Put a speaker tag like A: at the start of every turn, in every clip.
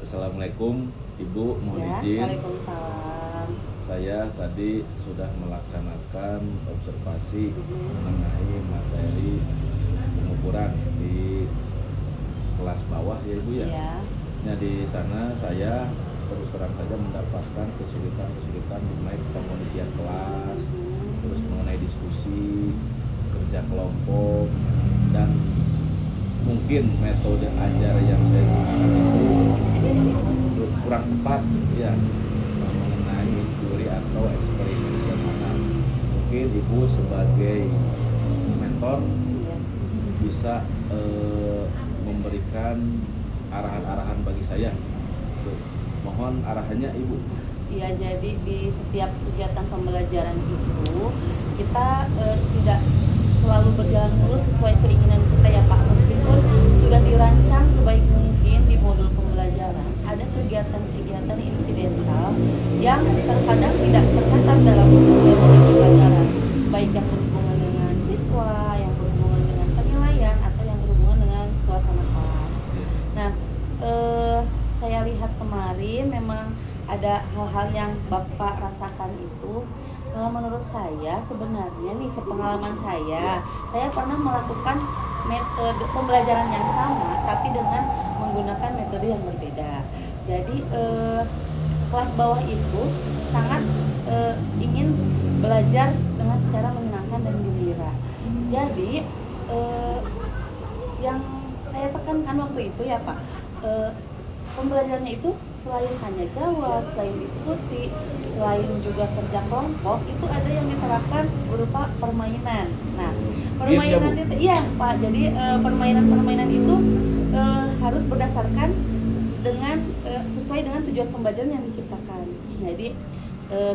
A: Assalamualaikum Ibu, mohon izin.
B: Waalaikumsalam.
A: Saya tadi sudah melaksanakan observasi mengenai materi pengukuran di kelas bawah ya Ibu ya.
B: Iya.
A: Nah di sana saya terus terang saja mendapatkan kesulitan mengenai pengondisian kelas, terus mengenai diskusi, kerja kelompok, dan mungkin metode ajar yang saya gunakan itu kurang tepat ya mengenai teori atau eksperimen sederhana. Mungkin Ibu sebagai mentor
B: Iya.
A: bisa memberikan arahan-arahan bagi saya. Tuh, mohon arahannya Ibu.
B: Iya, jadi di setiap kegiatan pembelajaran itu kita tidak selalu berjalan mulus sesuai keinginan kita ya Pak. Meskipun sudah dirancang sebaik mungkin di modul pembelajaran, ada kegiatan-kegiatan insidental yang terkadang tidak tercatat dalam modul pembelajaran, baik yang berhubungan dengan siswa, yang berhubungan dengan penilaian, atau yang berhubungan dengan suasana kelas. Nah, saya lihat kemarin memang ada hal-hal yang Bapak rasakan itu. Kalau menurut saya sebenarnya nih, sepengalaman saya pernah melakukan metode pembelajaran yang sama tapi dengan menggunakan metode yang berbeda. Jadi kelas bawah itu sangat ingin belajar dengan secara menyenangkan dan gembira. Jadi yang saya tekankan waktu itu ya Pak, pembelajarannya itu selain tanya jawab, selain diskusi, selain juga kerja kelompok, itu ada yang diterapkan berupa permainan. Nah, permainan itu iya Pak. Jadi permainan itu harus berdasarkan dengan sesuai dengan tujuan pembelajaran yang diciptakan. Jadi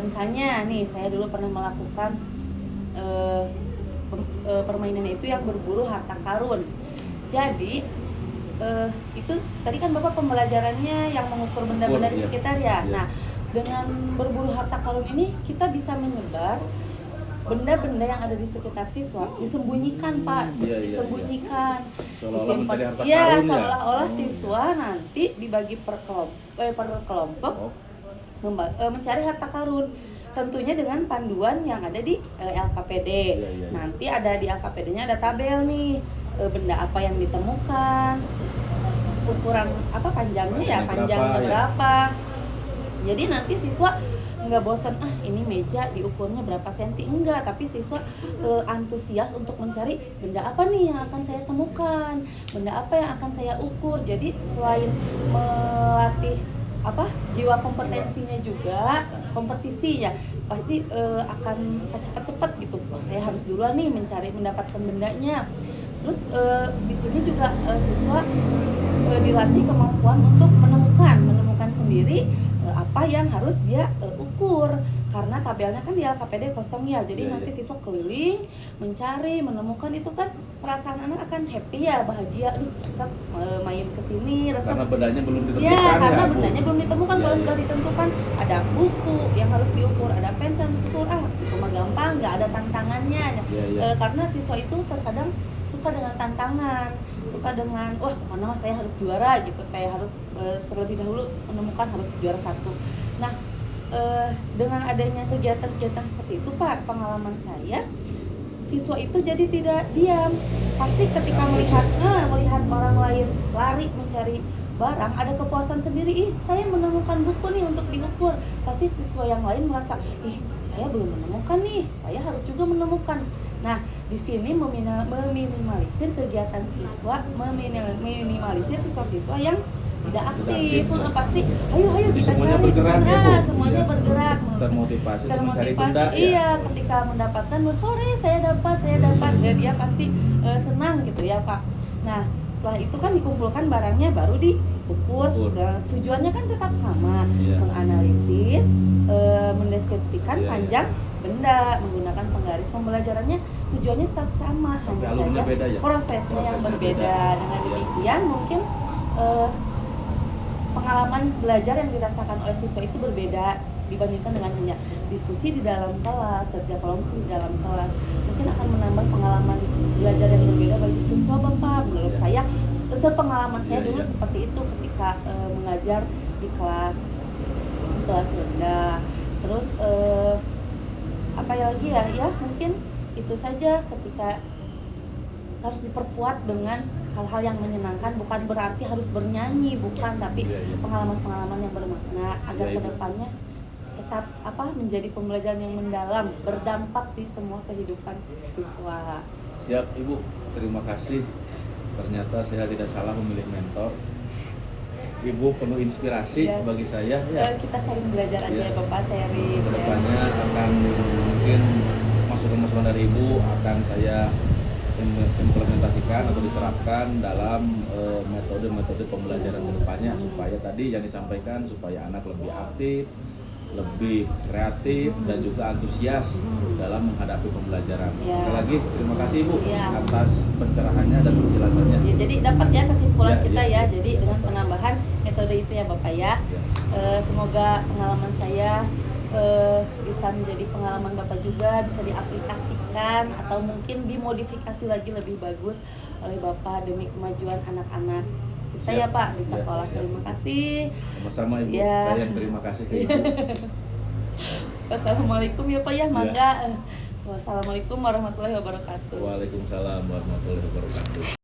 B: misalnya nih, saya dulu pernah melakukan permainannya itu yang berburu harta karun. Jadi itu tadi kan Bapak pembelajarannya yang mengukur benda-benda di sekitar ya. Nah, dengan berburu harta karun ini kita bisa menyebar benda-benda yang ada di sekitar siswa, disembunyikan Pak, disembunyikan, disimpan. Ya, seolah-olah siswa nanti dibagi per kelompok mencari harta karun. Tentunya dengan panduan yang ada di LKPD. Nanti ada di LKPD-nya ada tabel nih, benda apa yang ditemukan, ukuran apa panjangnya berapa. Jadi nanti siswa nggak bosan, ini meja diukurnya berapa senti, enggak, tapi siswa antusias untuk mencari benda apa nih yang akan saya temukan, benda apa yang akan saya ukur. Jadi selain melatih jiwa kompetensinya juga, kompetisi ya pasti akan cepat-cepat gitu. Saya harus duluan nih mendapatkan bendanya. Terus di sini juga siswa dilatih kemampuan untuk menemukan sendiri apa yang harus dia ukur, karena tabelnya kan di LKPD kosong ya. Jadi nanti siswa keliling mencari, menemukan, itu kan perasaan anak akan happy ya, bahagia, resep main kesini, resep. Karena
A: bendanya belum ditemukan.
B: Ya, karena bendanya belum ditemukan. Kalau sudah ditentukan, ada buku yang harus diukur, ada pensil harus diukur. Itu mah gampang, nggak ada tantangannya. Karena siswa itu terkadang suka dengan tantangan, suka dengan pokoknya saya harus juara gitu, saya harus terlebih dahulu menemukan harus juara 1. Nah, dengan adanya kegiatan-kegiatan seperti itu Pak, pengalaman saya, siswa itu jadi tidak diam. Pasti ketika melihat orang lain lari mencari barang, ada kepuasan sendiri, saya menemukan buku nih untuk diukur. Pasti siswa yang lain merasa, saya belum menemukan nih, saya harus juga menemukan. Nah, di sini meminimalisir kegiatan siswa, meminimalisir siswa-siswa yang tidak aktif. Pasti ayo kita
A: semuanya
B: cari
A: bergerak
B: semuanya bergerak,
A: termotivasi mencari benda.
B: Ketika mendapatkan, saya dapat, dia pasti senang gitu ya Pak. Nah, setelah itu kan dikumpulkan barangnya, baru diukur. Tujuannya kan tetap sama, menganalisis, mendeskripsikan panjang benda menggunakan penggaris. Pembelajarannya tujuannya tetap sama, hanya saja prosesnya yang berbeda. Dengan demikian mungkin pengalaman belajar yang dirasakan oleh siswa itu berbeda dibandingkan dengan hanya diskusi di dalam kelas, kerja kelompok di dalam kelas. Mungkin akan menambah pengalaman belajar yang berbeda bagi siswa Bapak. Menurut saya, sepengalaman saya dulu seperti itu ketika mengajar belajar di kelas rendah. Terus apa ya lagi ya? Ya mungkin itu saja, ketika harus diperkuat dengan hal-hal yang menyenangkan, bukan berarti harus bernyanyi, bukan, tapi pengalaman-pengalaman yang bermakna agar kedepannya tetap menjadi pembelajaran yang mendalam, berdampak di semua kehidupan siswa.
A: Siap Ibu, terima kasih. Ternyata saya tidak salah memilih mentor. Ibu penuh inspirasi bagi saya. Ya.
B: Kita saling belajar aja ya Bapak, sharing.
A: Kedepannya akan mungkin masukan-masukan dari Ibu akan saya implementasikan atau diterapkan dalam metode-metode pembelajaran kedepannya, supaya tadi yang disampaikan, supaya anak lebih aktif, lebih kreatif, dan juga antusias dalam menghadapi pembelajaran. Sekali lagi terima kasih Ibu atas pencerahannya dan penjelasannya.
B: Ya, jadi dapat ya kesimpulan kita ya. Jadi dengan penambahan metode itu ya Bapak ya. Semoga pengalaman saya bisa menjadi pengalaman Bapak juga, bisa diaplikasikan atau mungkin dimodifikasi lagi lebih bagus oleh Bapak demi kemajuan anak-anak kita ya Pak di sekolah. Terima kasih.
A: Sama-sama Ibu. Saya yang terima kasih ke Ibu.
B: Wassalamualaikum ya Pak ya, mangga. Wassalamualaikum warahmatullahi wabarakatuh.
A: Waalaikumsalam warahmatullahi wabarakatuh.